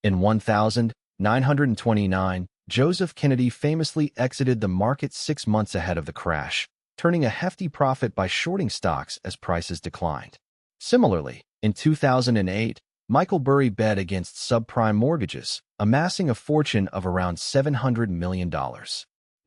In 1929, Joseph Kennedy famously exited the market 6 months ahead of the crash, turning a hefty profit by shorting stocks as prices declined. Similarly, in 2008, Michael Burrie bet against subprime mortgages, amassing a fortune of around $700 million.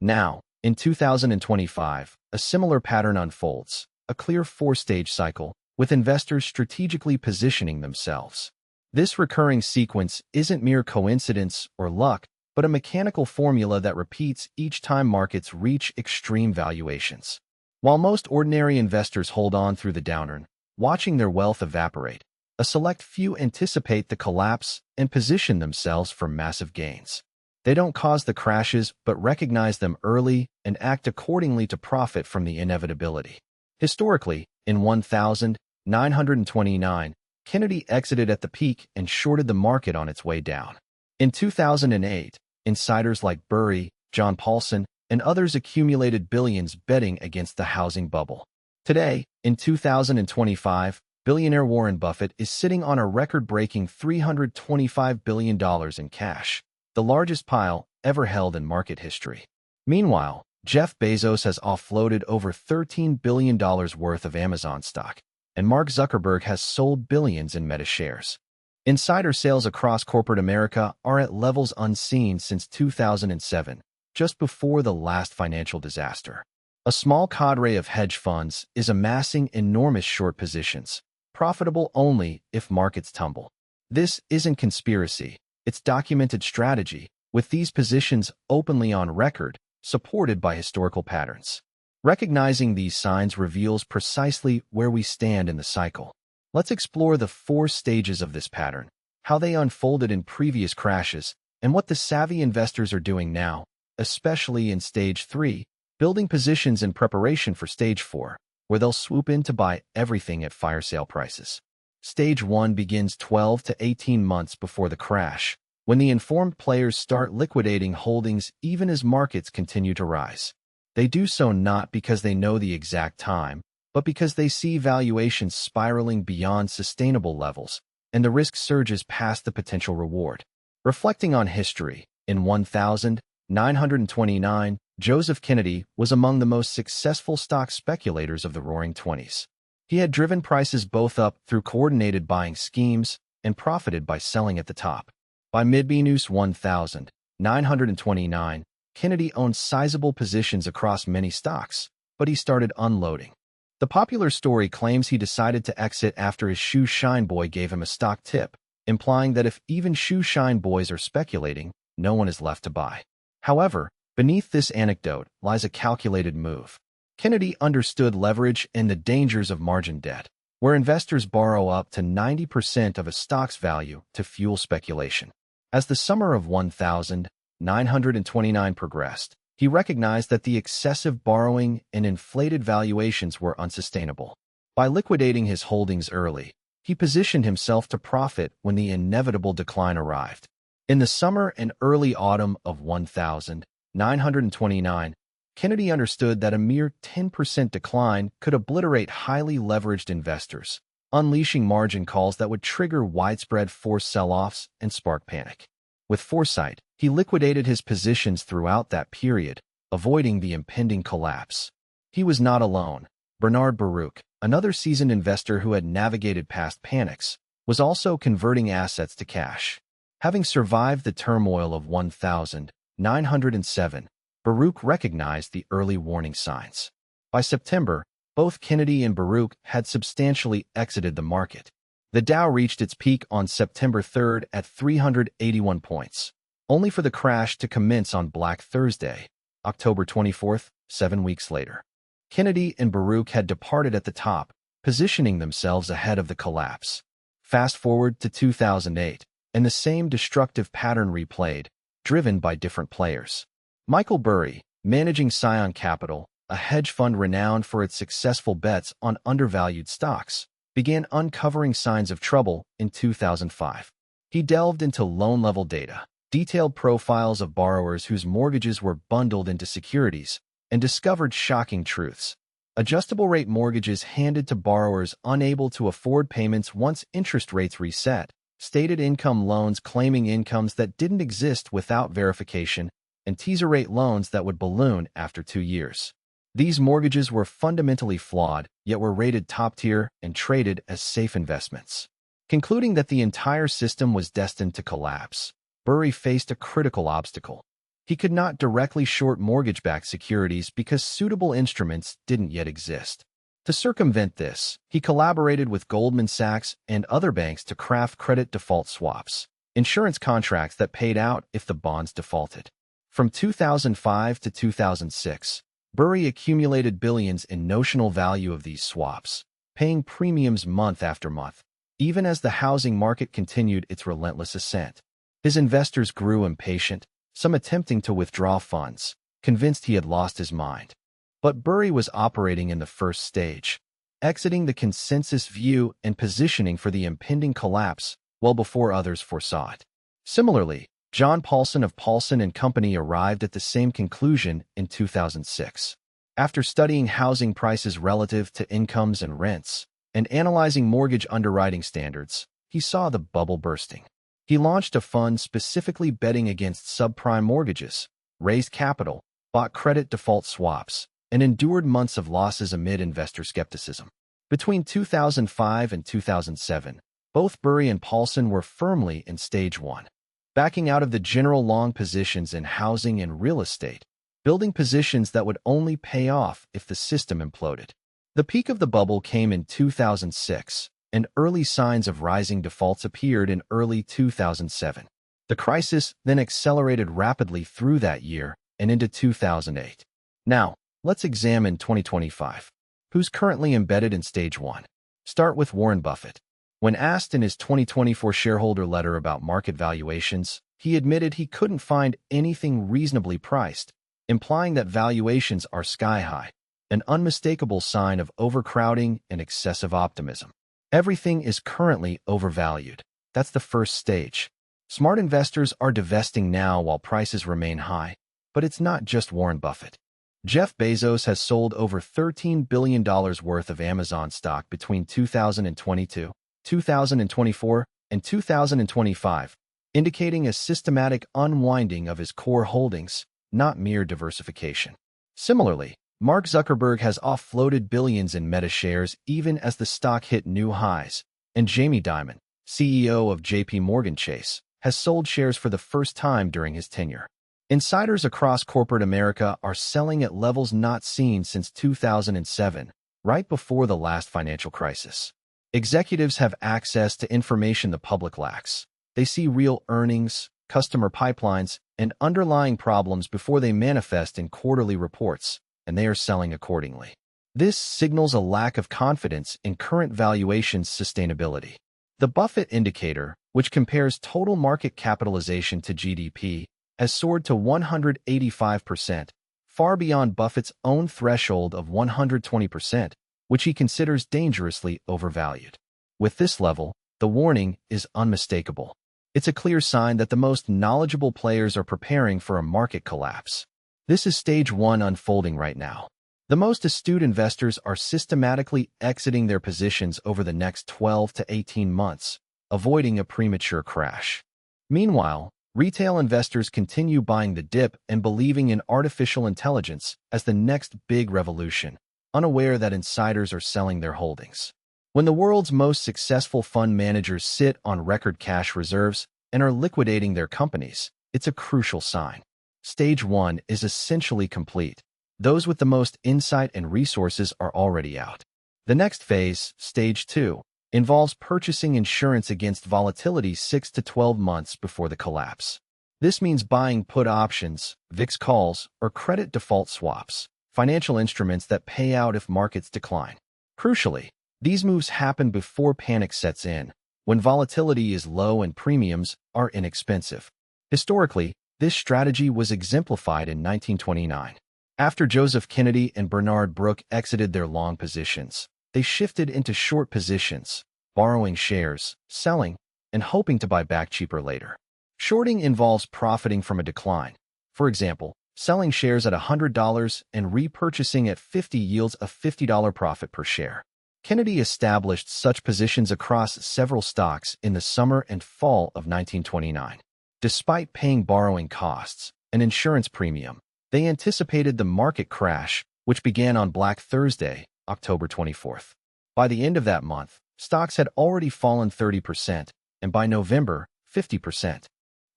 Now, in 2025, a similar pattern unfolds, a clear 4-stage cycle, with investors strategically positioning themselves. This recurring sequence isn't mere coincidence or luck, but a mechanical formula that repeats each time markets reach extreme valuations. While most ordinary investors hold on through the downturn, watching their wealth evaporate, a select few anticipate the collapse and position themselves for massive gains. They don't cause the crashes but recognize them early and act accordingly to profit from the inevitability. Historically, in 1929, Kennedy exited at the peak and shorted the market on its way down. In 2008, insiders like Burrie, John Paulson, and others accumulated billions betting against the housing bubble. Today, in 2025, billionaire Warren Buffett is sitting on a record-breaking $325 billion in cash, the largest pile ever held in market history. Meanwhile, Jeff Bezos has offloaded over $13 billion worth of Amazon stock, and Mark Zuckerberg has sold billions in Meta shares. Insider sales across corporate America are at levels unseen since 2007, just before the last financial disaster. A small cadre of hedge funds is amassing enormous short positions, profitable only if markets tumble. This isn't conspiracy, it's documented strategy, with these positions openly on record, supported by historical patterns. Recognizing these signs reveals precisely where we stand in the cycle. Let's explore the 4 stages of this pattern, how they unfolded in previous crashes, and what the savvy investors are doing now, especially in Stage 3, building positions in preparation for Stage 4, where they'll swoop in to buy everything at fire sale prices. Stage 1 begins 12 to 18 months before the crash, when the informed players start liquidating holdings even as markets continue to rise. They do so not because they know the exact time, but because they see valuations spiraling beyond sustainable levels, and the risk surges past the potential reward. Reflecting on history, in 1929, Joseph Kennedy was among the most successful stock speculators of the Roaring '20s. He had driven prices both up through coordinated buying schemes and profited by selling at the top. By mid-1929, Kennedy owned sizable positions across many stocks, but he started unloading. The popular story claims he decided to exit after his shoe shine boy gave him a stock tip, implying that if even shoe shine boys are speculating, no one is left to buy. However, beneath this anecdote lies a calculated move. Kennedy understood leverage and the dangers of margin debt, where investors borrow up to 90% of a stock's value to fuel speculation. As the summer of 1929 progressed, he recognized that the excessive borrowing and inflated valuations were unsustainable. By liquidating his holdings early, he positioned himself to profit when the inevitable decline arrived. In the summer and early autumn of 1929, Kennedy understood that a mere 10% decline could obliterate highly leveraged investors, unleashing margin calls that would trigger widespread forced sell-offs and spark panic. With foresight, he liquidated his positions throughout that period, avoiding the impending collapse. He was not alone. Bernard Baruch, another seasoned investor who had navigated past panics, was also converting assets to cash. Having survived the turmoil of 1907, Baruch recognized the early warning signs. By September, both Kennedy and Baruch had substantially exited the market. The Dow reached its peak on September 3rd at 381 points, only for the crash to commence on Black Thursday, October 24th, 7 weeks later. Kennedy and Baruch had departed at the top, positioning themselves ahead of the collapse. Fast forward to 2008, and the same destructive pattern replayed, driven by different players. Michael Burrie, managing Scion Capital, a hedge fund renowned for its successful bets on undervalued stocks, began uncovering signs of trouble in 2005. He delved into loan-level data, detailed profiles of borrowers whose mortgages were bundled into securities, and discovered shocking truths. Adjustable-rate mortgages handed to borrowers unable to afford payments once interest rates reset, stated income loans claiming incomes that didn't exist without verification, and teaser rate loans that would balloon after 2 years. These mortgages were fundamentally flawed, yet were rated top tier and traded as safe investments. Concluding that the entire system was destined to collapse, Burrie faced a critical obstacle. He could not directly short mortgage-backed securities because suitable instruments didn't yet exist. To circumvent this, he collaborated with Goldman Sachs and other banks to craft credit default swaps, insurance contracts that paid out if the bonds defaulted. From 2005 to 2006, Burrie accumulated billions in notional value of these swaps, paying premiums month after month, even as the housing market continued its relentless ascent. His investors grew impatient, some attempting to withdraw funds, convinced he had lost his mind. But Burrie was operating in the first stage, exiting the consensus view and positioning for the impending collapse well before others foresaw it. Similarly, John Paulson of Paulson & Company arrived at the same conclusion in 2006. After studying housing prices relative to incomes and rents, and analyzing mortgage underwriting standards, he saw the bubble bursting. He launched a fund specifically betting against subprime mortgages, raised capital, bought credit default swaps, and endured months of losses amid investor skepticism. Between 2005 and 2007, both Burrie and Paulson were firmly in stage 1, backing out of the general long positions in housing and real estate, building positions that would only pay off if the system imploded. The peak of the bubble came in 2006, and early signs of rising defaults appeared in early 2007. The crisis then accelerated rapidly through that year and into 2008. Now, let's examine 2025. Who's currently embedded in stage 1? Start with Warren Buffett. When asked in his 2024 shareholder letter about market valuations, he admitted he couldn't find anything reasonably priced, implying that valuations are sky-high, an unmistakable sign of overcrowding and excessive optimism. Everything is currently overvalued. That's the first stage. Smart investors are divesting now while prices remain high, but it's not just Warren Buffett. Jeff Bezos has sold over $13 billion worth of Amazon stock between 2022, 2024, and 2025, indicating a systematic unwinding of his core holdings, not mere diversification. Similarly, Mark Zuckerberg has offloaded billions in Meta shares even as the stock hit new highs, and Jamie Dimon, CEO of JP Morgan Chase, has sold shares for the first time during his tenure. Insiders across corporate America are selling at levels not seen since 2007, right before the last financial crisis. Executives have access to information the public lacks. They see real earnings, customer pipelines, and underlying problems before they manifest in quarterly reports, and they are selling accordingly. This signals a lack of confidence in current valuations' sustainability. The Buffett indicator, which compares total market capitalization to GDP, has soared to 185%, far beyond Buffett's own threshold of 120%, which he considers dangerously overvalued. With this level, the warning is unmistakable. It's a clear sign that the most knowledgeable players are preparing for a market collapse. This is stage 1 unfolding right now. The most astute investors are systematically exiting their positions over the next 12 to 18 months, avoiding a premature crash. Meanwhile, retail investors continue buying the dip and believing in artificial intelligence as the next big revolution, unaware that insiders are selling their holdings. When the world's most successful fund managers sit on record cash reserves and are liquidating their companies, it's a crucial sign. Stage 1 is essentially complete. Those with the most insight and resources are already out. The next phase, stage 2, involves purchasing insurance against volatility 6 to 12 months before the collapse. This means buying put options, VIX calls, or credit default swaps, financial instruments that pay out if markets decline. Crucially, these moves happen before panic sets in, when volatility is low and premiums are inexpensive. Historically, this strategy was exemplified in 1929. After Joseph Kennedy and Bernard Brooke exited their long positions, they shifted into short positions, borrowing shares, selling, and hoping to buy back cheaper later. Shorting involves profiting from a decline. For example, selling shares at $100 and repurchasing at $50 yields a $50 profit per share. Kennedy established such positions across several stocks in the summer and fall of 1929. Despite paying borrowing costs, an insurance premium, they anticipated the market crash, which began on Black Thursday, October 24th. By the end of that month, stocks had already fallen 30%, and by November, 50%.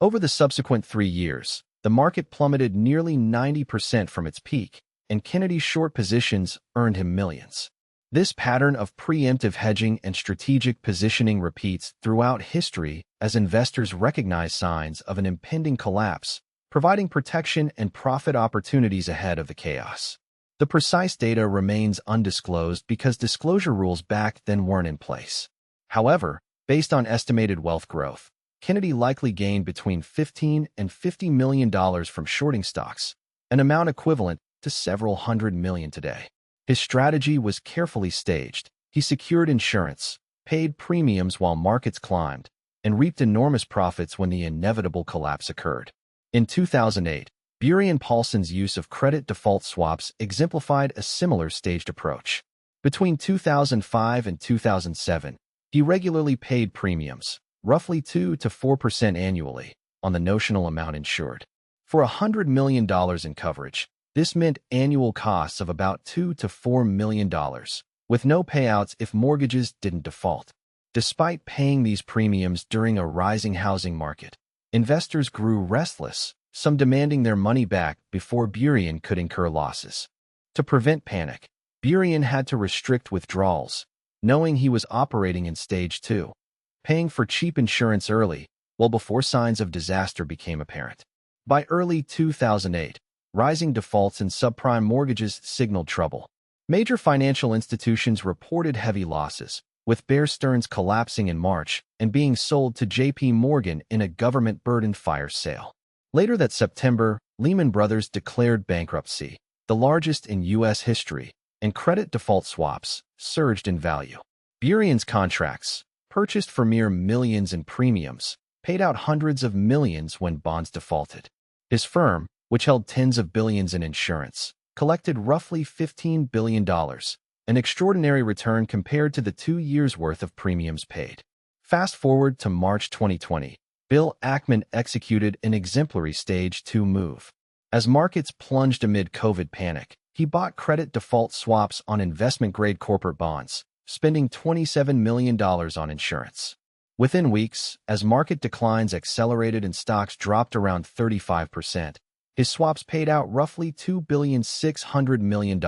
Over the subsequent 3 years, the market plummeted nearly 90% from its peak, and Kennedy's short positions earned him millions. This pattern of preemptive hedging and strategic positioning repeats throughout history as investors recognize signs of an impending collapse, providing protection and profit opportunities ahead of the chaos. The precise data remains undisclosed because disclosure rules back then weren't in place. However, based on estimated wealth growth, Kennedy likely gained between $15 and $50 million from shorting stocks, an amount equivalent to several hundred million today. His strategy was carefully staged. He secured insurance, paid premiums while markets climbed, and reaped enormous profits when the inevitable collapse occurred. In 2008, Burrie and Paulson's use of credit default swaps exemplified a similar staged approach. Between 2005 and 2007, he regularly paid premiums, roughly 2 to 4% annually, on the notional amount insured. For $100 million in coverage, this meant annual costs of about $2 to $4 million, with no payouts if mortgages didn't default. Despite paying these premiums during a rising housing market, investors grew restless, some demanding their money back before Burrie could incur losses. To prevent panic, Burrie had to restrict withdrawals, knowing he was operating in Stage 2, paying for cheap insurance early, well before signs of disaster became apparent. By early 2008, rising defaults in subprime mortgages signaled trouble. Major financial institutions reported heavy losses, with Bear Stearns collapsing in March and being sold to J.P. Morgan in a government-burdened fire sale. Later that September, Lehman Brothers declared bankruptcy, the largest in U.S. history, and credit default swaps surged in value. Burrie's contracts, purchased for mere millions in premiums, paid out hundreds of millions when bonds defaulted. His firm, which held tens of billions in insurance, collected roughly $15 billion, an extraordinary return compared to the 2 years' worth of premiums paid. Fast forward to March 2020, Bill Ackman executed an exemplary Stage 2 move. As markets plunged amid COVID panic, he bought credit default swaps on investment-grade corporate bonds, spending $27 million on insurance. Within weeks, as market declines accelerated and stocks dropped around 35%, his swaps paid out roughly $2.6 billion,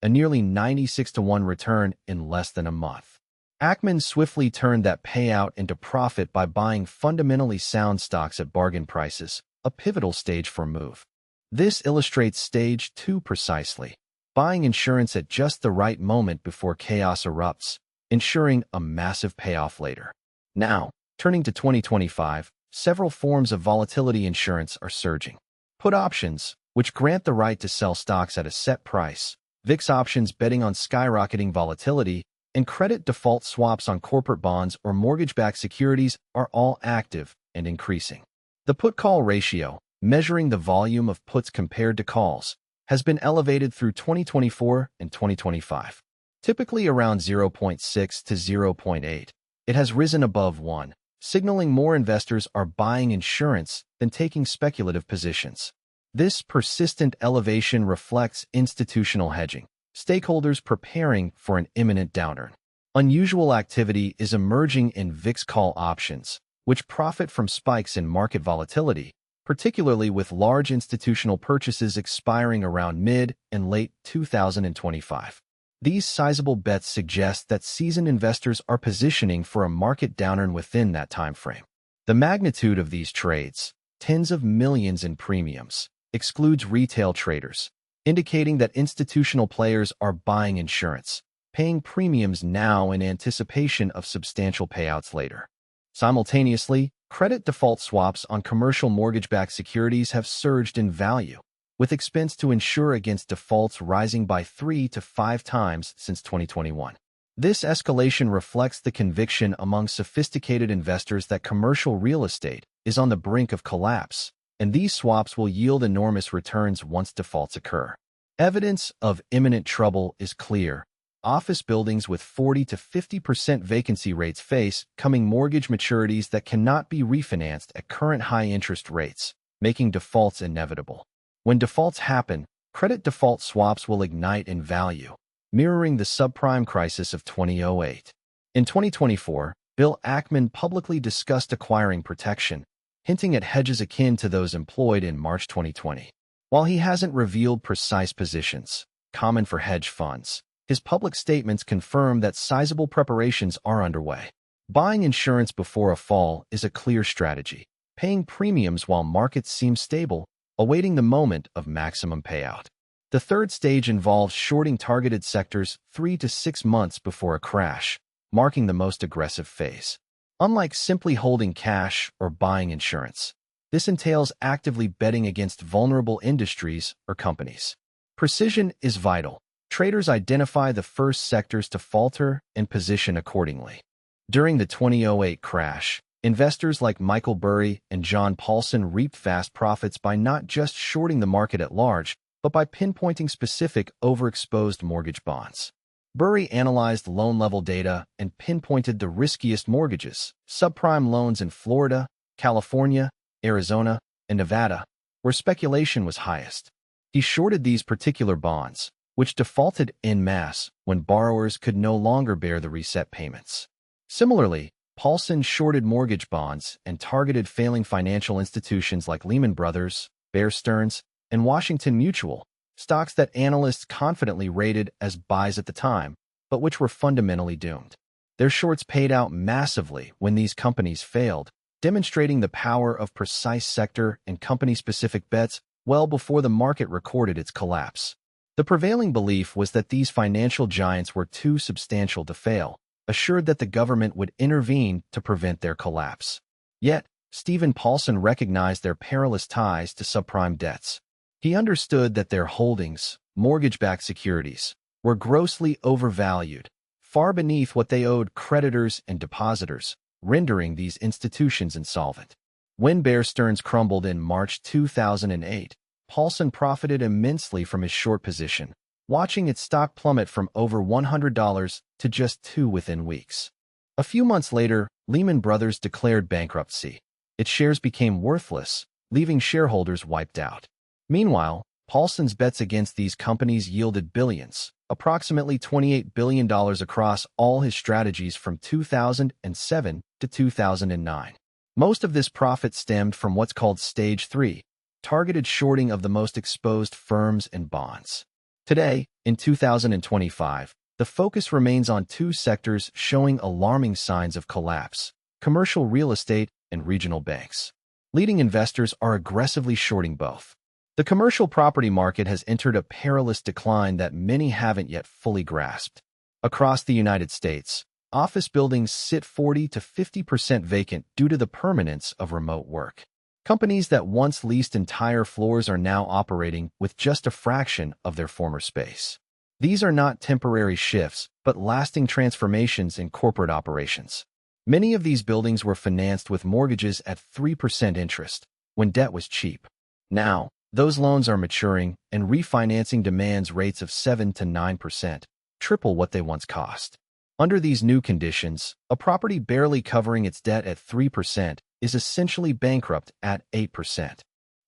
a nearly 96-to-1 return in less than a month. Ackman swiftly turned that payout into profit by buying fundamentally sound stocks at bargain prices, a pivotal stage for a move. This illustrates Stage 2 precisely, buying insurance at just the right moment before chaos erupts, ensuring a massive payoff later. Now, turning to 2025, several forms of volatility insurance are surging. Put options, which grant the right to sell stocks at a set price, VIX options betting on skyrocketing volatility, and credit default swaps on corporate bonds or mortgage-backed securities are all active and increasing. The put-call ratio, measuring the volume of puts compared to calls, has been elevated through 2024 and 2025. Typically around 0.6 to 0.8, it has risen above 1, signaling more investors are buying insurance than taking speculative positions. This persistent elevation reflects institutional hedging, stakeholders preparing for an imminent downturn. Unusual activity is emerging in VIX call options, which profit from spikes in market volatility, particularly with large institutional purchases expiring around mid and late 2025. These sizable bets suggest that seasoned investors are positioning for a market downturn within that time frame. The magnitude of these trades, tens of millions in premiums, excludes retail traders, indicating that institutional players are buying insurance, paying premiums now in anticipation of substantial payouts later. Simultaneously, credit default swaps on commercial mortgage-backed securities have surged in value, with expense to insure against defaults rising by 3 to 5 times since 2021. This escalation reflects the conviction among sophisticated investors that commercial real estate is on the brink of collapse, and these swaps will yield enormous returns once defaults occur. Evidence of imminent trouble is clear. office buildings with 40 to 50% vacancy rates face coming mortgage maturities that cannot be refinanced at current high interest rates, making defaults inevitable. When defaults happen, credit default swaps will ignite in value, mirroring the subprime crisis of 2008. In 2024, Bill Ackman publicly discussed acquiring protection, hinting at hedges akin to those employed in March 2020. While he hasn't revealed precise positions, common for hedge funds, his public statements confirm that sizable preparations are underway. Buying insurance before a fall is a clear strategy, paying premiums while markets seem stable, awaiting the moment of maximum payout. The third stage involves shorting targeted sectors 3 to 6 months before a crash, marking the most aggressive phase. Unlike simply holding cash or buying insurance, this entails actively betting against vulnerable industries or companies. Precision is vital. Traders identify the first sectors to falter and position accordingly. During the 2008 crash, investors like Michael Burrie and John Paulson reaped vast profits by not just shorting the market at large, but by pinpointing specific overexposed mortgage bonds. Burrie analyzed loan-level data and pinpointed the riskiest mortgages, subprime loans in Florida, California, Arizona, and Nevada, where speculation was highest. He shorted these particular bonds, which defaulted en masse when borrowers could no longer bear the reset payments. Similarly, Paulson shorted mortgage bonds and targeted failing financial institutions like Lehman Brothers, Bear Stearns, and Washington Mutual, stocks that analysts confidently rated as buys at the time, but which were fundamentally doomed. Their shorts paid out massively when these companies failed, demonstrating the power of precise sector and company-specific bets well before the market recorded its collapse. The prevailing belief was that these financial giants were too substantial to fail, assured that the government would intervene to prevent their collapse. Yet, Stephen Paulson recognized their perilous ties to subprime debts. He understood that their holdings, mortgage-backed securities, were grossly overvalued, far beneath what they owed creditors and depositors, rendering these institutions insolvent. When Bear Stearns crumbled in March 2008, Paulson profited immensely from his short position, watching its stock plummet from over $100 to just $2 within weeks. A few months later, Lehman Brothers declared bankruptcy. Its shares became worthless, leaving shareholders wiped out. Meanwhile, Paulson's bets against these companies yielded billions, approximately $28 billion across all his strategies from 2007 to 2009. Most of this profit stemmed from what's called Stage 3, targeted shorting of the most exposed firms and bonds. Today, in 2025, the focus remains on two sectors showing alarming signs of collapse: commercial real estate and regional banks. Leading investors are aggressively shorting both. The commercial property market has entered a perilous decline that many haven't yet fully grasped. Across the United States, office buildings sit 40 to 50% vacant due to the permanence of remote work. Companies that once leased entire floors are now operating with just a fraction of their former space. These are not temporary shifts, but lasting transformations in corporate operations. Many of these buildings were financed with mortgages at 3% interest, when debt was cheap. Now, those loans are maturing, and refinancing demands rates of 7 to 9%, triple what they once cost. Under these new conditions, a property barely covering its debt at 3% is essentially bankrupt at 8%.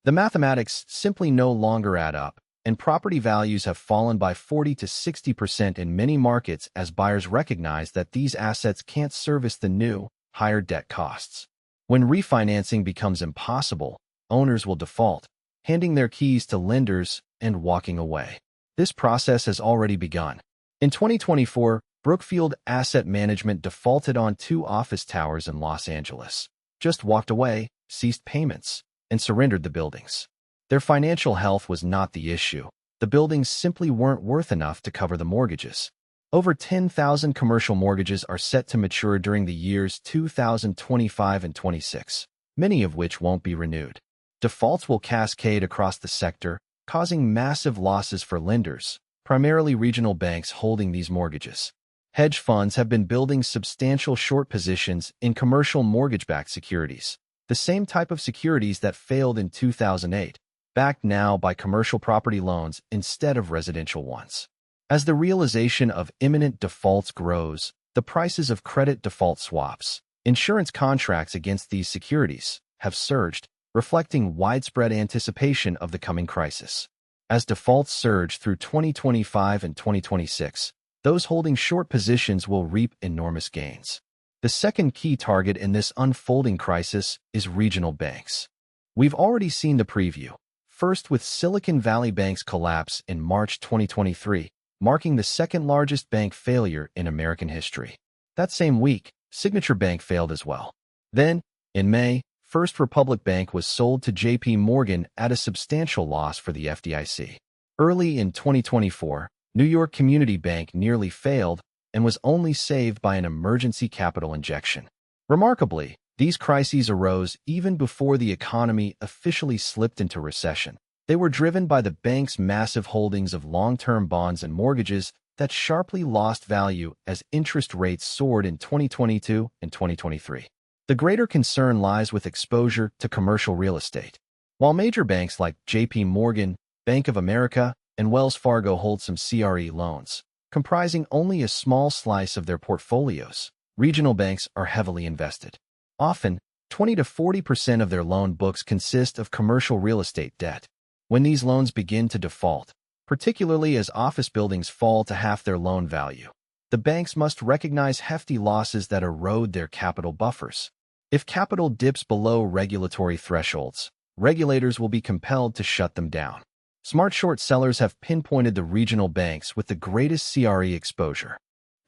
The mathematics simply no longer add up, and property values have fallen by 40 to 60% in many markets as buyers recognize that these assets can't service the new, higher debt costs. When refinancing becomes impossible, owners will default, handing their keys to lenders and walking away. This process has already begun. In 2024, Brookfield Asset Management defaulted on 2 office towers in Los Angeles, just walked away, ceased payments, and surrendered the buildings. Their financial health was not the issue. The buildings simply weren't worth enough to cover the mortgages. Over 10,000 commercial mortgages are set to mature during the years 2025 and 26, many of which won't be renewed. Defaults will cascade across the sector, causing massive losses for lenders, primarily regional banks holding these mortgages. Hedge funds have been building substantial short positions in commercial mortgage-backed securities, the same type of securities that failed in 2008, backed now by commercial property loans instead of residential ones. As the realization of imminent defaults grows, the prices of credit default swaps, insurance contracts against these securities, have surged, reflecting widespread anticipation of the coming crisis. As defaults surge through 2025 and 2026, those holding short positions will reap enormous gains. The second key target in this unfolding crisis is regional banks. We've already seen the preview, first with Silicon Valley Bank's collapse in March 2023, marking the second-largest bank failure in American history. That same week, Signature Bank failed as well. Then, in May, First Republic Bank was sold to J.P. Morgan at a substantial loss for the FDIC. Early in 2024, New York Community Bank nearly failed and was only saved by an emergency capital injection. Remarkably, these crises arose even before the economy officially slipped into recession. They were driven by the bank's massive holdings of long-term bonds and mortgages that sharply lost value as interest rates soared in 2022 and 2023. The greater concern lies with exposure to commercial real estate. While major banks like J.P. Morgan, Bank of America, and Wells Fargo hold some CRE loans, comprising only a small slice of their portfolios, regional banks are heavily invested. Often, 20 to 40% of their loan books consist of commercial real estate debt. When these loans begin to default, particularly as office buildings fall to half their loan value, the banks must recognize hefty losses that erode their capital buffers. If capital dips below regulatory thresholds, regulators will be compelled to shut them down. Smart short sellers have pinpointed the regional banks with the greatest CRE exposure.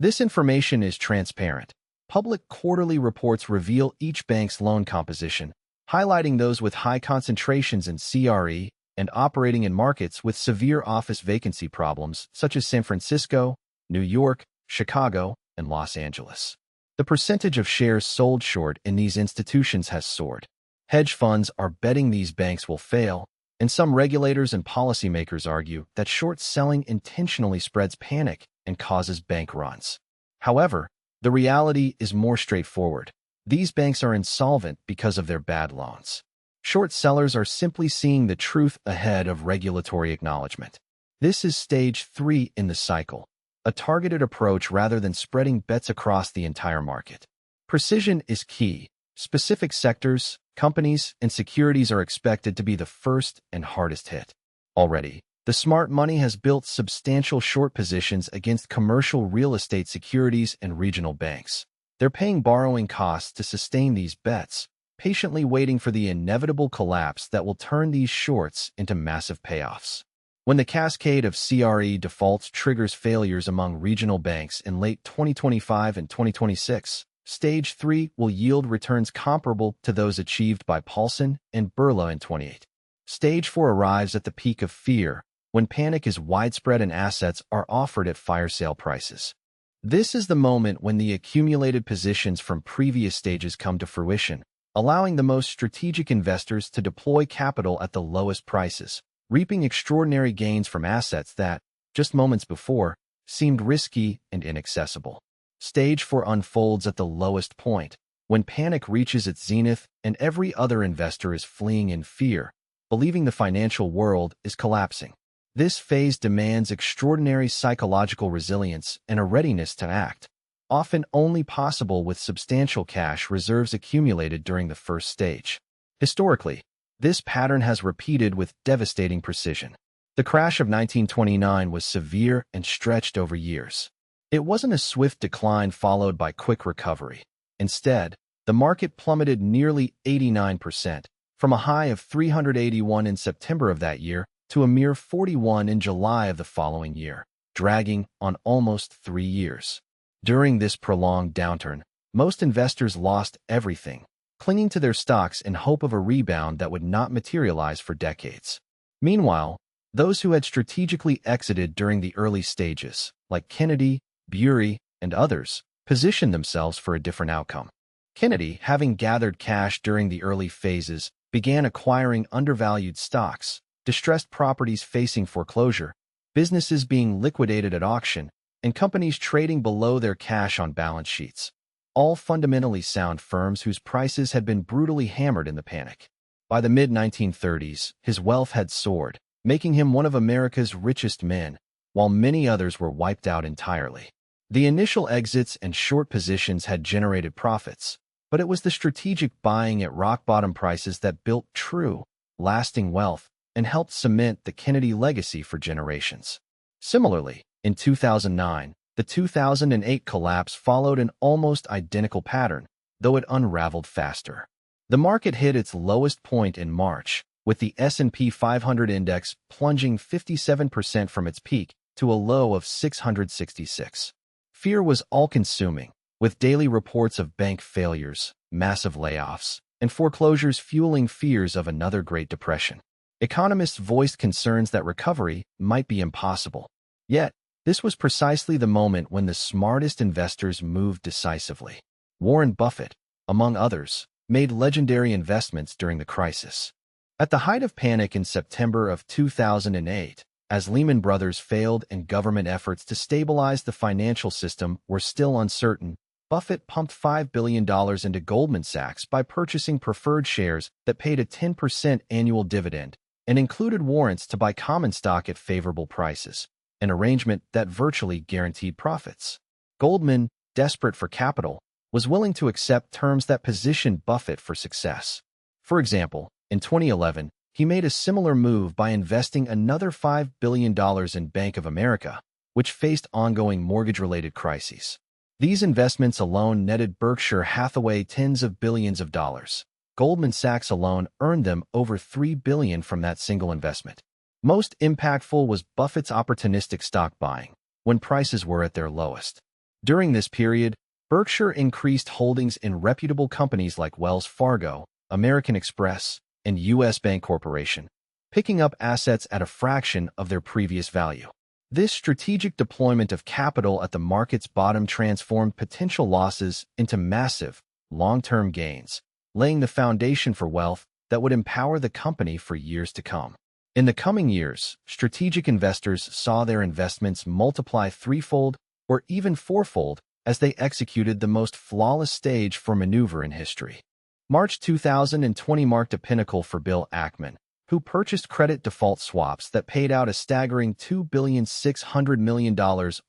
This information is transparent. Public quarterly reports reveal each bank's loan composition, highlighting those with high concentrations in CRE and operating in markets with severe office vacancy problems such as San Francisco, New York, Chicago, and Los Angeles. The percentage of shares sold short in these institutions has soared. Hedge funds are betting these banks will fail, and some regulators and policymakers argue that short selling intentionally spreads panic and causes bank runs. However, the reality is more straightforward. These banks are insolvent because of their bad loans. Short sellers are simply seeing the truth ahead of regulatory acknowledgement. This is stage 3 in the cycle, a targeted approach rather than spreading bets across the entire market. Precision is key. Specific sectors, companies, and securities are expected to be the first and hardest hit. Already, the smart money has built substantial short positions against commercial real estate securities and regional banks. They're paying borrowing costs to sustain these bets, patiently waiting for the inevitable collapse that will turn these shorts into massive payoffs. When the cascade of CRE defaults triggers failures among regional banks in late 2025 and 2026, Stage 3 will yield returns comparable to those achieved by Paulson and Burrie in 28. Stage 4 arrives at the peak of fear, when panic is widespread and assets are offered at fire sale prices. This is the moment when the accumulated positions from previous stages come to fruition, allowing the most strategic investors to deploy capital at the lowest prices, reaping extraordinary gains from assets that, just moments before, seemed risky and inaccessible. Stage 4 unfolds at the lowest point, when panic reaches its zenith and every other investor is fleeing in fear, believing the financial world is collapsing. This phase demands extraordinary psychological resilience and a readiness to act, often only possible with substantial cash reserves accumulated during the first stage. Historically, this pattern has repeated with devastating precision. The crash of 1929 was severe and stretched over years. It wasn't a swift decline followed by quick recovery. Instead, the market plummeted nearly 89%, from a high of 381 in September of that year to a mere 41 in July of the following year, dragging on almost 3 years. During this prolonged downturn, most investors lost everything, clinging to their stocks in hope of a rebound that would not materialize for decades. Meanwhile, those who had strategically exited during the early stages, like Kennedy, Burrie, and others, positioned themselves for a different outcome. Kennedy, having gathered cash during the early phases, began acquiring undervalued stocks, distressed properties facing foreclosure, businesses being liquidated at auction, and companies trading below their cash on balance sheets. All fundamentally sound firms whose prices had been brutally hammered in the panic. By the mid-1930s, his wealth had soared, making him one of America's richest men, while many others were wiped out entirely. The initial exits and short positions had generated profits, but it was the strategic buying at rock-bottom prices that built true, lasting wealth and helped cement the Kennedy legacy for generations. Similarly, in 2009, the 2008 collapse followed an almost identical pattern, though it unraveled faster. The market hit its lowest point in March, with the S&P 500 index plunging 57% from its peak to a low of 666. Fear was all-consuming, with daily reports of bank failures, massive layoffs, and foreclosures fueling fears of another Great Depression. Economists voiced concerns that recovery might be impossible. Yet, this was precisely the moment when the smartest investors moved decisively. Warren Buffett, among others, made legendary investments during the crisis. At the height of panic in September of 2008, as Lehman Brothers failed and government efforts to stabilize the financial system were still uncertain, Buffett pumped $5 billion into Goldman Sachs by purchasing preferred shares that paid a 10% annual dividend and included warrants to buy common stock at favorable prices, an arrangement that virtually guaranteed profits. Goldman, desperate for capital, was willing to accept terms that positioned Buffett for success. For example, in 2011, he made a similar move by investing another $5 billion in Bank of America, which faced ongoing mortgage-related crises. These investments alone netted Berkshire Hathaway tens of billions of dollars. Goldman Sachs alone earned them over $3 billion from that single investment. Most impactful was Buffett's opportunistic stock buying, when prices were at their lowest. During this period, Berkshire increased holdings in reputable companies like Wells Fargo, American Express, and U.S. Bank Corporation, picking up assets at a fraction of their previous value. This strategic deployment of capital at the market's bottom transformed potential losses into massive, long-term gains, laying the foundation for wealth that would empower the company for years to come. In the coming years, strategic investors saw their investments multiply threefold or even fourfold as they executed the most flawless stage for maneuver in history. March 2020 marked a pinnacle for Bill Ackman, who purchased credit default swaps that paid out a staggering $2.6 billion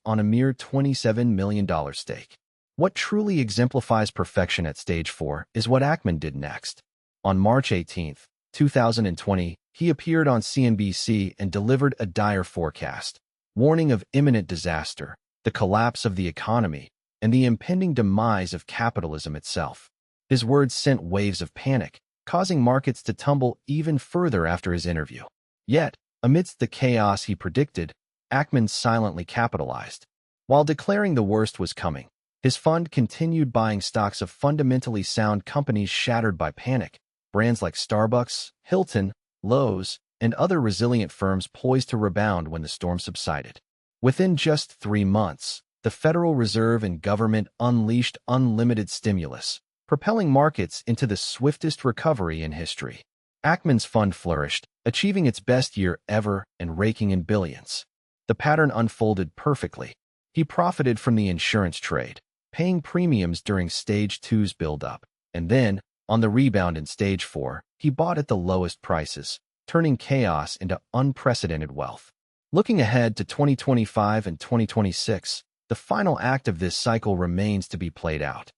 on a mere $27 million stake. What truly exemplifies perfection at stage 4 is what Ackman did next. On March 18, 2020, he appeared on CNBC and delivered a dire forecast, warning of imminent disaster, the collapse of the economy, and the impending demise of capitalism itself. His words sent waves of panic, causing markets to tumble even further after his interview. Yet, amidst the chaos he predicted, Ackman silently capitalized. While declaring the worst was coming, his fund continued buying stocks of fundamentally sound companies shattered by panic, brands like Starbucks, Hilton, Lowe's, and other resilient firms poised to rebound when the storm subsided. Within just 3 months, the Federal Reserve and government unleashed unlimited stimulus, propelling markets into the swiftest recovery in history. Ackman's fund flourished, achieving its best year ever and raking in billions. The pattern unfolded perfectly. He profited from the insurance trade, paying premiums during Stage 2's build-up, and then, on the rebound in Stage 4, he bought at the lowest prices, turning chaos into unprecedented wealth. Looking ahead to 2025 and 2026, the final act of this cycle remains to be played out.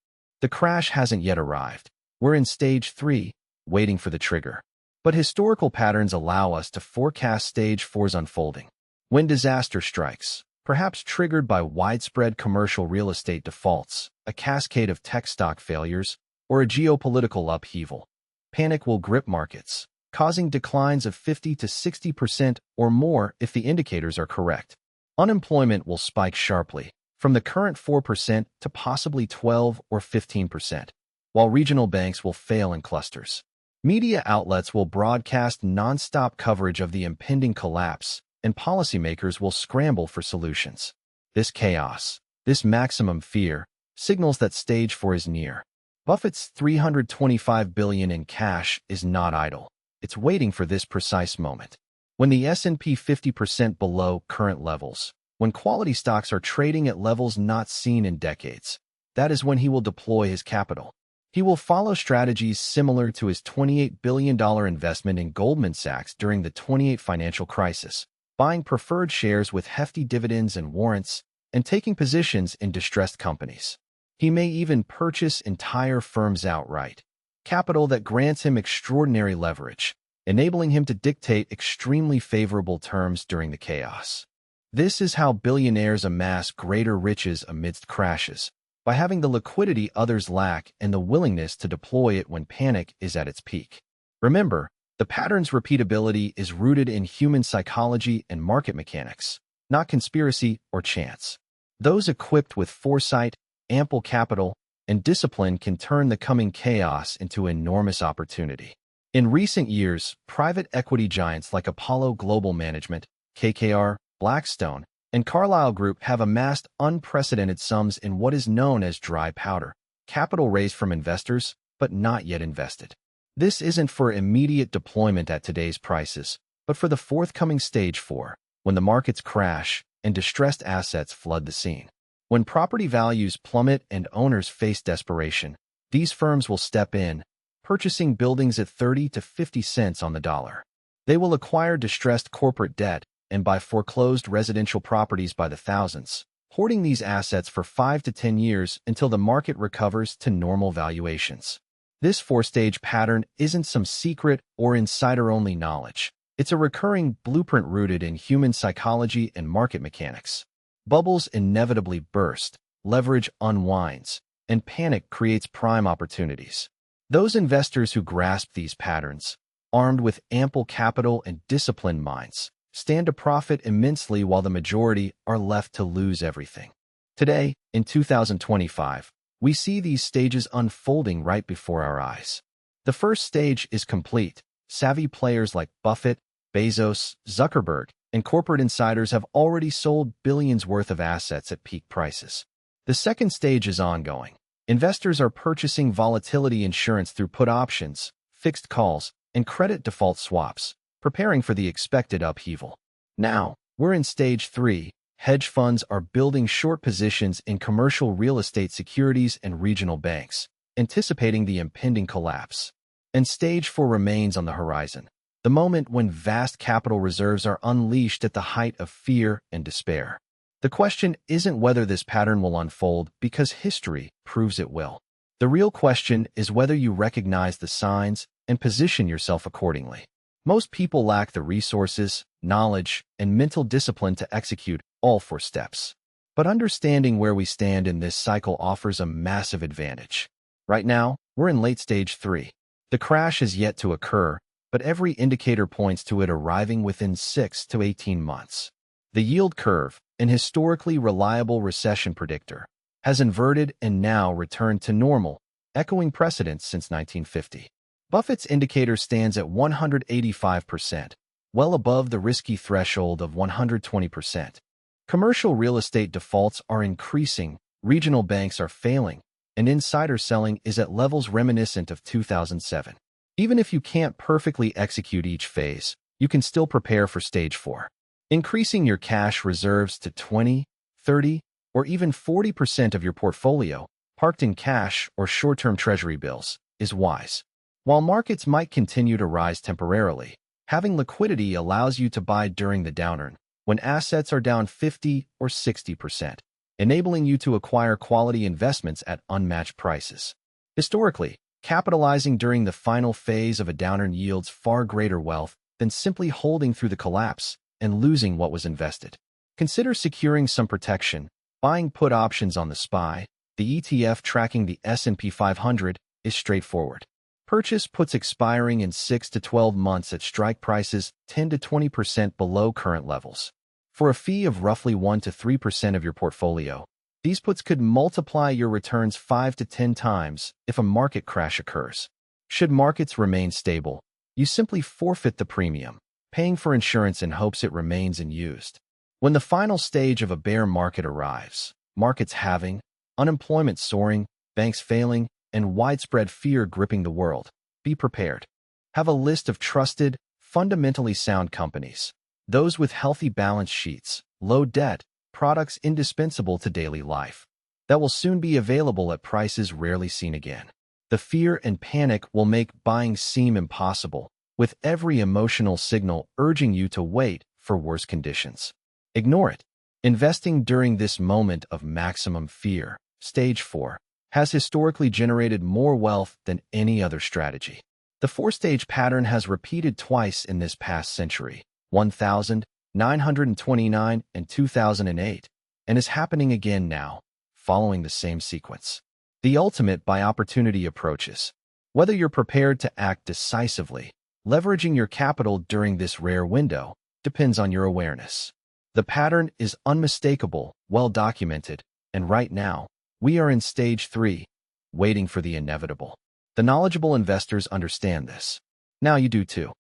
The crash hasn't yet arrived. We're in Stage 3, waiting for the trigger. But historical patterns allow us to forecast Stage 4's unfolding. When disaster strikes, perhaps triggered by widespread commercial real estate defaults, a cascade of tech stock failures, or a geopolitical upheaval, panic will grip markets, causing declines of 50 to 60% or more if the indicators are correct. Unemployment will spike sharply, from the current 4% to possibly 12 or 15%, while regional banks will fail in clusters. Media outlets will broadcast nonstop coverage of the impending collapse, and policymakers will scramble for solutions. This chaos, this maximum fear, signals that Stage 4 is near. Buffett's $325 billion in cash is not idle. It's waiting for this precise moment. When the S&P 50% below current levels, when quality stocks are trading at levels not seen in decades, that is when he will deploy his capital. He will follow strategies similar to his $28 billion investment in Goldman Sachs during the '28 financial crisis, buying preferred shares with hefty dividends and warrants, and taking positions in distressed companies. He may even purchase entire firms outright, capital that grants him extraordinary leverage, enabling him to dictate extremely favorable terms during the chaos. This is how billionaires amass greater riches amidst crashes, by having the liquidity others lack and the willingness to deploy it when panic is at its peak. Remember, the pattern's repeatability is rooted in human psychology and market mechanics, not conspiracy or chance. Those equipped with foresight, ample capital, and discipline can turn the coming chaos into enormous opportunity. In recent years, private equity giants like Apollo Global Management, KKR, Blackstone, and Carlyle Group have amassed unprecedented sums in what is known as dry powder, capital raised from investors, but not yet invested. This isn't for immediate deployment at today's prices, but for the forthcoming stage 4, when the markets crash and distressed assets flood the scene. When property values plummet and owners face desperation, these firms will step in, purchasing buildings at 30 to 50 cents on the dollar. They will acquire distressed corporate debt and buy foreclosed residential properties by the thousands, hoarding these assets for 5 to 10 years until the market recovers to normal valuations. This 4-stage pattern isn't some secret or insider-only knowledge. It's a recurring blueprint rooted in human psychology and market mechanics. Bubbles inevitably burst, leverage unwinds, and panic creates prime opportunities. Those investors who grasp these patterns, armed with ample capital and disciplined minds, stand to profit immensely while the majority are left to lose everything. Today, in 2025, we see these stages unfolding right before our eyes. The first stage is complete. Savvy players like Buffett, Bezos, Zuckerberg, and corporate insiders have already sold billions worth of assets at peak prices. The second stage is ongoing. Investors are purchasing volatility insurance through put options, fixed calls, and credit default swaps, preparing for the expected upheaval. Now, we're in stage 3. Hedge funds are building short positions in commercial real estate securities and regional banks, anticipating the impending collapse. And stage 4 remains on the horizon, the moment when vast capital reserves are unleashed at the height of fear and despair. The question isn't whether this pattern will unfold, because history proves it will. The real question is whether you recognize the signs and position yourself accordingly. Most people lack the resources, knowledge, and mental discipline to execute all 4 steps. But understanding where we stand in this cycle offers a massive advantage. Right now, we're in late stage 3. The crash is yet to occur, but every indicator points to it arriving within 6 to 18 months. The yield curve, an historically reliable recession predictor, has inverted and now returned to normal, echoing precedents since 1950. Buffett's indicator stands at 185%, well above the risky threshold of 120%. Commercial real estate defaults are increasing, regional banks are failing, and insider selling is at levels reminiscent of 2007. Even if you can't perfectly execute each phase, you can still prepare for stage 4. Increasing your cash reserves to 20, 30, or even 40% of your portfolio, parked in cash or short-term treasury bills, is wise. While markets might continue to rise temporarily, having liquidity allows you to buy during the downturn, when assets are down 50 or 60%, enabling you to acquire quality investments at unmatched prices. Historically, capitalizing during the final phase of a downturn yields far greater wealth than simply holding through the collapse and losing what was invested. Consider securing some protection. Buying put options on the SPY, the ETF tracking the S&P 500, is straightforward. Purchase puts expiring in 6 to 12 months at strike prices 10 to 20% below current levels. For a fee of roughly 1 to 3% of your portfolio, these puts could multiply your returns 5 to 10 times if a market crash occurs. Should markets remain stable, you simply forfeit the premium, paying for insurance in hopes it remains unused. When the final stage of a bear market arrives, markets halving, unemployment soaring, banks failing, and widespread fear gripping the world, be prepared. Have a list of trusted, fundamentally sound companies, those with healthy balance sheets, low debt, products indispensable to daily life, that will soon be available at prices rarely seen again. The fear and panic will make buying seem impossible, with every emotional signal urging you to wait, for worse conditions. Ignore it. Investing during this moment of maximum fear, stage 4, has historically generated more wealth than any other strategy. The four-stage pattern has repeated twice in this past century, 1929 and 2008, and is happening again now, following the same sequence. The ultimate buy opportunity approaches. Whether you're prepared to act decisively, leveraging your capital during this rare window, depends on your awareness. The pattern is unmistakable, well documented, and right now, we are in stage 3, waiting for the inevitable. The knowledgeable investors understand this. Now you do too.